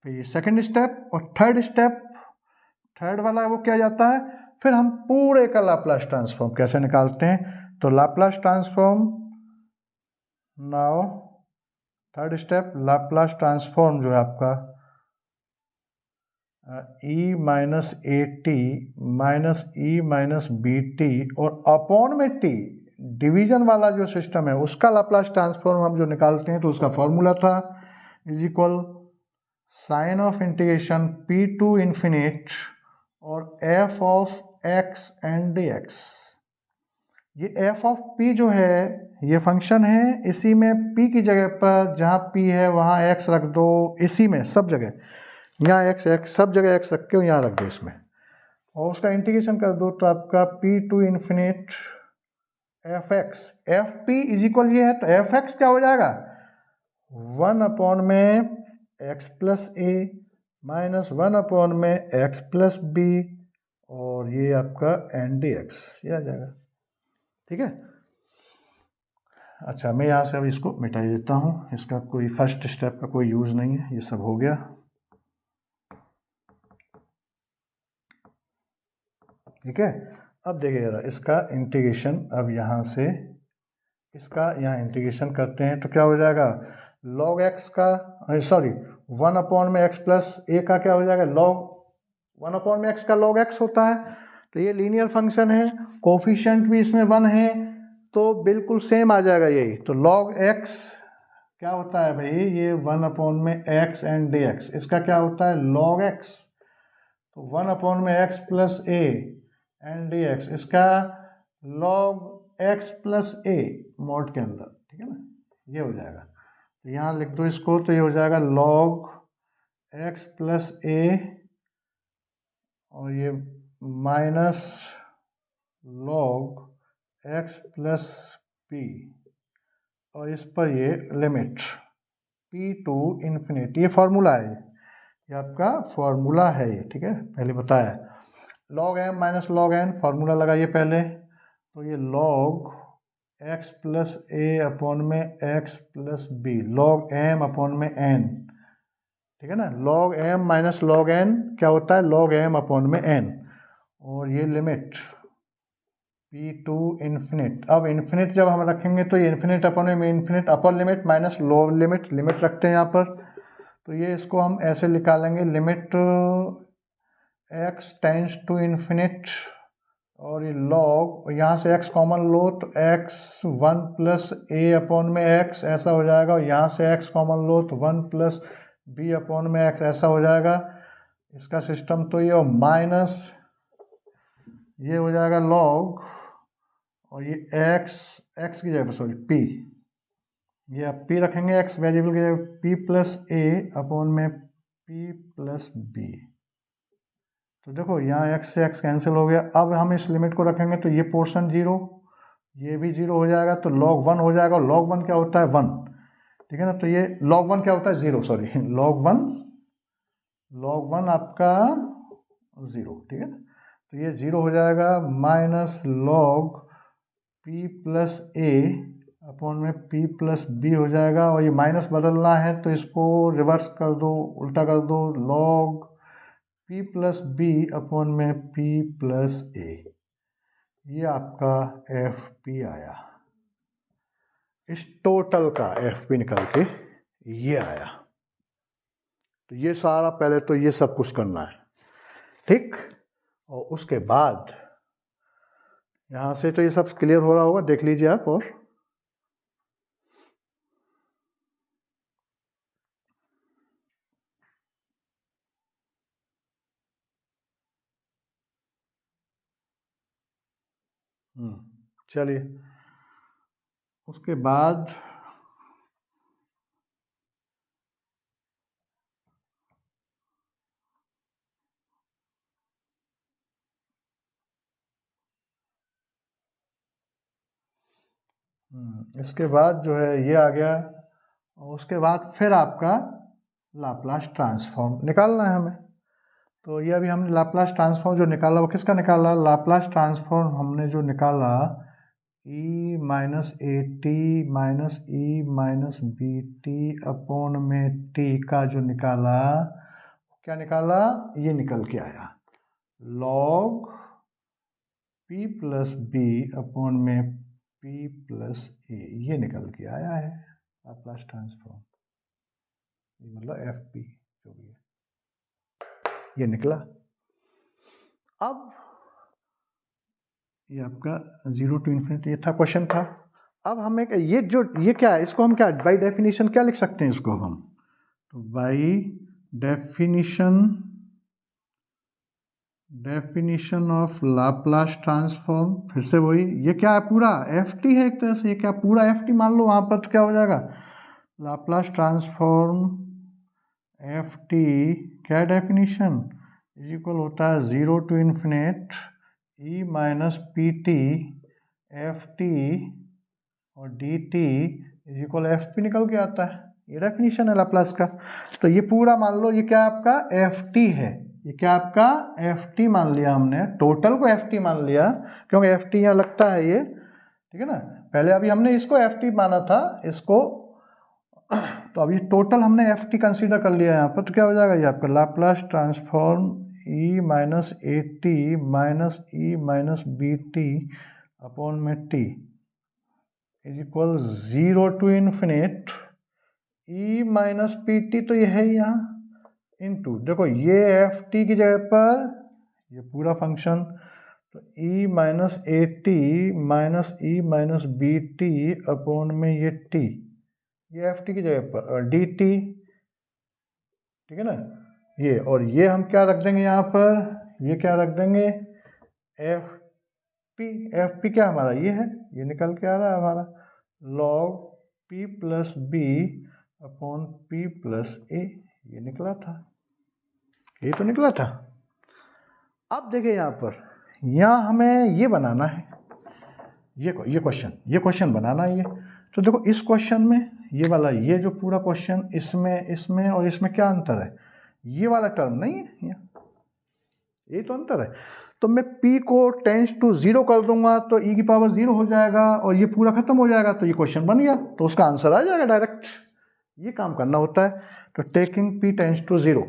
Speaker 1: फिर ये सेकंड स्टेप और थर्ड स्टेप, थर्ड वाला वो क्या जाता है? फिर हम पूरे का लाप्लास ट्रांसफॉर्म कैसे निकालते हैं? तो Laplace transform, now third step, Laplace transform जो है आपका e minus a t minus e minus b t और अपॉन में टी, डिवीजन वाला जो सिस्टम है उसका लाप्लास ट्रांसफॉर्म हम जो निकालते हैं, तो उसका फॉर्मूला था is equal sign of integration p to infinite और f of x and d x. ये एफ ऑफ पी जो है ये फंक्शन है, इसी में p की जगह पर जहाँ p है वहाँ x रख दो, इसी में सब जगह, यहाँ x सब जगह x रख के यहाँ रख दो इसमें, और उसका इंटीग्रेशन कर दो। तो आपका p to infinite f x, f p is equal ये है, तो एफ एक्स क्या हो जाएगा? 1 अपॉन में x प्लस ए माइनस 1 अपॉन में x प्लस बी और ये आपका एन डी एक्स, ये आ जाएगा। ठीक है, अच्छा मैं यहाँ से अब इसको मिटा देता हूँ, इसका कोई फर्स्ट स्टेप का कोई यूज़ नहीं है, ये सब हो गया। ठीक है, अब देखिए जरा इसका इंटीग्रेशन, अब यहाँ से इसका यहाँ इंटीग्रेशन करते हैं तो क्या हो जाएगा? लॉग एक्स का, सॉरी 1 अपॉन में x प्लस ए का क्या हो जाएगा? लॉग 1 अपॉन में x का लॉग x होता है। तो ये लीनियर फंक्शन है, कोफिशिएंट भी इसमें 1 है, तो बिल्कुल सेम आ जाएगा यही। तो log x क्या होता है भाई? ये 1 अपॉन में x एंड डी एक्स, इसका क्या होता है? log x। तो 1 अपॉन में x plus A and d x, इसका log x plus A mod के अंदर। ठीक है ना, ये हो जाएगा। तो यहाँ लिख दो इसको, तो ये हो जाएगा log एक्स प्लस ए और ये minus log x plus P और इस पर ये लिमिट p टू इन्फिनिटी। ये फॉर्मूला है, ये आपका फॉर्मूला है ये, ठीक है, पहले बताया। Log m minus log n formula लगाइए पहले, तो ये log x plus a upon में x plus b, log m upon में एन, ठीक है ना। Log m minus log n क्या होता है, लॉग एम अपॉन में एन, और ये लिमिट p टू इन्फिनिट। अब इन्फिनिट जब हम रखेंगे तो ये इन्फिनिट अपॉन में infinite, upper limit minus lower limit, limit रखते हैं यहाँ पर, तो ये इसको हम ऐसे निकालेंगे, limit x tends to infinite और ये लॉग, यहाँ से x कॉमन लो तो x 1 प्लस ए अपॉन में x ऐसा हो जाएगा, और यहाँ से x कॉमन लो तो 1 प्लस बी अपॉन में x ऐसा हो जाएगा इसका सिस्टम। तो ये माइनस ये हो जाएगा लॉग, और ये x की जगह सॉरी p, ये आप p रखेंगे x वेरिएबल की जगह, p प्लस ए अपॉन में p प्लस बी। तो देखो यहाँ x से x कैंसिल हो गया। अब हम इस लिमिट को रखेंगे तो ये पोर्शन जीरो, ये भी जीरो हो जाएगा, तो log 1 हो जाएगा, और log 1 क्या होता है 1, ठीक है ना। तो ये log 1 क्या होता है 0, सॉरी log 1 आपका 0, ठीक है। तो ये 0 हो जाएगा, minus log p plus a upon में p प्लस बी हो जाएगा, और ये माइनस बदलना है तो इसको रिवर्स कर दो, उल्टा कर दो, log p plus b upon में p प्लस ए। ये आपका एफ पी आया, इस टोटल का एफ पी निकल के ये आया। तो ये सारा पहले तो ये सब कुछ करना है, ठीक, और उसके बाद यहाँ से तो ये सब क्लियर हो रहा होगा, देख लीजिए आप। और चलिए उसके बाद इसके बाद जो है ये आ गया, और उसके बाद फिर आपका लाप्लास ट्रांसफॉर्म निकालना है हमें। तो ये अभी हमने लाप्लास ट्रांसफॉर्म जो निकाला वो किसका निकाला, लाप्लास ट्रांसफॉर्म हमने जो निकाला e minus a t minus e minus b t upon में t का जो निकाला, क्या निकाला, ये निकल के आया log p plus b upon में p प्लस ए, ये निकल के आया है लाप्लास ट्रांसफॉर्म, मतलब एफ पी जो भी है ये निकला। अब ये आपका 0 टू इन्फिनिटी ये था, क्वेश्चन था। अब हम एक ये क्या है, इसको हम क्या बाई डेफिनेशन क्या लिख सकते हैं इसको हम, तो by definition of Laplace transform, फिर से वही, ये क्या है पूरा एफ टी है एक तरह से, ये क्या पूरा एफ टी मान लो, वहाँ पर तो क्या हो जाएगा लाप्लास ट्रांसफॉर्म एफ टी, क्या डेफिनेशन इज इक्वल होता है 0 to infinite e minus p t f t और d t is equal f p निकल के आता है, ये डेफिनेशन है लाप्लास का। तो ये पूरा मान लो ये क्या आपका एफ टी है, ये क्या आपका एफ टी मान लिया हमने, टोटल को एफ टी मान लिया, क्योंकि एफ टी यहाँ लगता है ये, ठीक है ना। पहले अभी हमने इसको एफ टी माना था इसको, तो अभी टोटल हमने एफ टी कंसिडर कर लिया यहाँ पर, तो क्या हो जाएगा ये आपका Laplace transform e minus a t minus e minus b t upon में t is equal 0 to infinite e minus p t, तो ये है यहाँ इनटू, देखो ये एफ टी की जगह पर ये पूरा फंक्शन, तो e minus a t minus e minus b t upon में ये टी, ये एफ टी की जगह पर, और डी टी, ठीक है ना ये, और ये हम क्या रख देंगे यहाँ पर, ये क्या रख देंगे एफ पी क्या हमारा ये है, ये निकल के आ रहा है हमारा log p plus b upon p plus a, ये निकला था। ये तो निकला था। अब देखिए यहाँ पर, यहाँ हमें ये बनाना है, ये क्वेश्चन बनाना है ये। तो देखो इस क्वेश्चन में ये वाला, ये जो पूरा क्वेश्चन, इसमें और इसमें क्या अंतर है? ये वाला टर्म नहीं है, ये तो अंतर है। तो मैं p को टेंस टू 0 कर दूंगा तो e की पावर 0 हो जाएगा और ये पूरा खत्म हो जाएगा, तो ये क्वेश्चन बन गया, तो उसका आंसर आ जाएगा डायरेक्ट। ये काम करना होता है। तो टेकिंग p टेंस टू 0,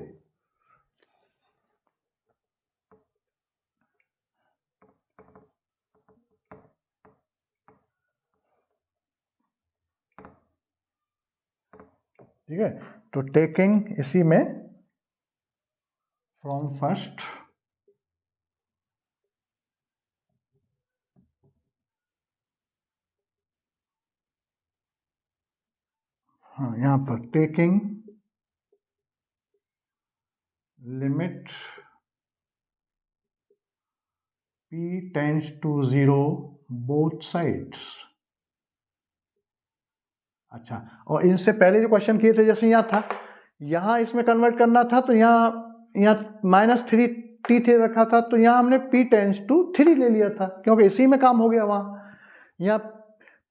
Speaker 1: ठीक है। तो टेकिंग इसी में फ्रॉम फर्स्ट हाँ, यहाँ पर taking limit p tends to 0 both sides. अच्छा, और इनसे पहले जो क्वेश्चन किए थे, जैसे यहाँ था, यहाँ इसमें कन्वर्ट करना था, तो यहाँ -3t रखा था, तो यहाँ हमने p टेंस टू 3 ले लिया था, क्योंकि इसी में काम हो गया। वहाँ यहाँ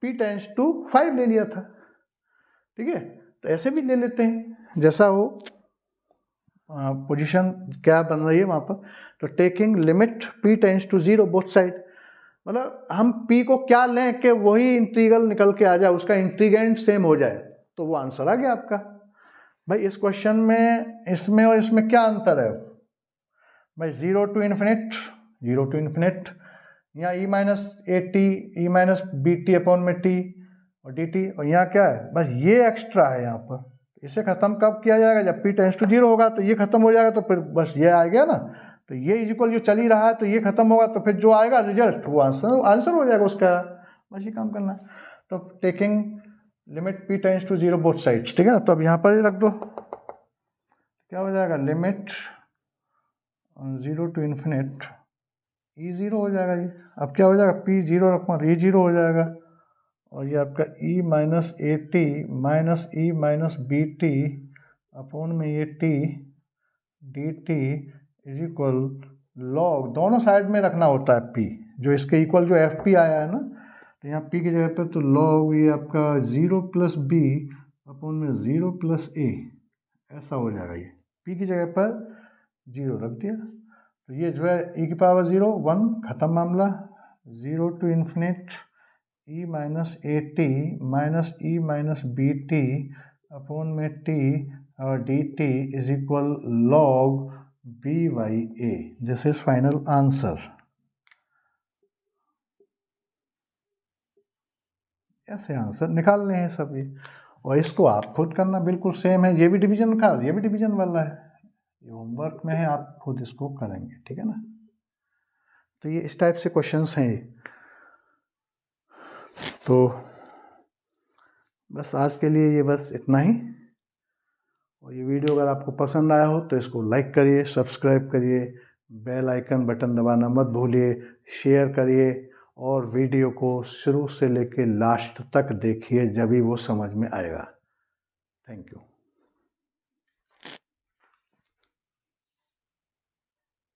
Speaker 1: p टेंस टू 5 ले लिया था, ठीक है। तो ऐसे भी ले लेते हैं, जैसा वो पोजीशन क्या बन रही है वहाँ पर। तो taking limit p tends to 0 both side, मतलब हम p को क्या लें कि वही इंटीग्रल निकल के आ जाए, उसका इंटीग्रेंड सेम हो जाए, तो वो आंसर आ गया आपका। भाई इस क्वेश्चन में इसमें और इसमें क्या अंतर है? भाई 0 टू इन्फिनिट, यहाँ e minus a t, e minus b t upon में टी और डी टी, और यहाँ क्या है? बस ये एक्स्ट्रा है यहाँ पर। इसे ख़त्म कब किया जाएगा? जब p टेंस टू 0 होगा, तो ये खत्म हो जाएगा, तो फिर बस ये आ गया ना। तो ये इज इक्वल जो चल ही रहा है, तो ये खत्म होगा, तो फिर जो आएगा रिजल्ट वो आंसर हो जाएगा उसका। बस ये काम करना है। तो taking limit p tends to 0 both sides, ठीक है ना। तो अब यहाँ पर रख दो, क्या हो जाएगा? लिमिट 0 टू इन्फिनिट e 0 हो जाएगा ये। अब क्या हो जाएगा? p 0 रखूँगा तो e 0 हो जाएगा, और ये आपका e minus a t minus e minus b t upon में ये t d t is equal log, दोनों साइड में रखना होता है p, जो इसके इक्वल जो एफ पी आया है ना, तो यहाँ p की जगह पर तो लॉग ये आपका 0 प्लस बी अपॉन में 0 प्लस ए, ऐसा हो जाएगा। ये p की जगह पर 0 रख दिया, तो ये जो है e की पावर 0 1, खत्म मामला। 0 to infinite e minus a t minus e minus b t upon में t और d t is equal log b by a. This is final answer. ऐसे आंसर निकालने हैं सभी, और इसको आप खुद करना, बिल्कुल सेम है। ये भी डिवीजन का, ये भी डिवीजन वाला है, ये होमवर्क में है, आप खुद इसको करेंगे, ठीक है ना। तो ये इस टाइप से क्वेश्चंस हैं ये। तो बस आज के लिए ये बस इतना ही, और ये वीडियो अगर आपको पसंद आया हो तो इसको लाइक करिए, सब्सक्राइब करिए, बेल आइकन बटन दबाना मत भूलिए, शेयर करिए, और वीडियो को शुरू से लेकर लास्ट तक देखिए, जब भी वो समझ में आएगा। Thank you.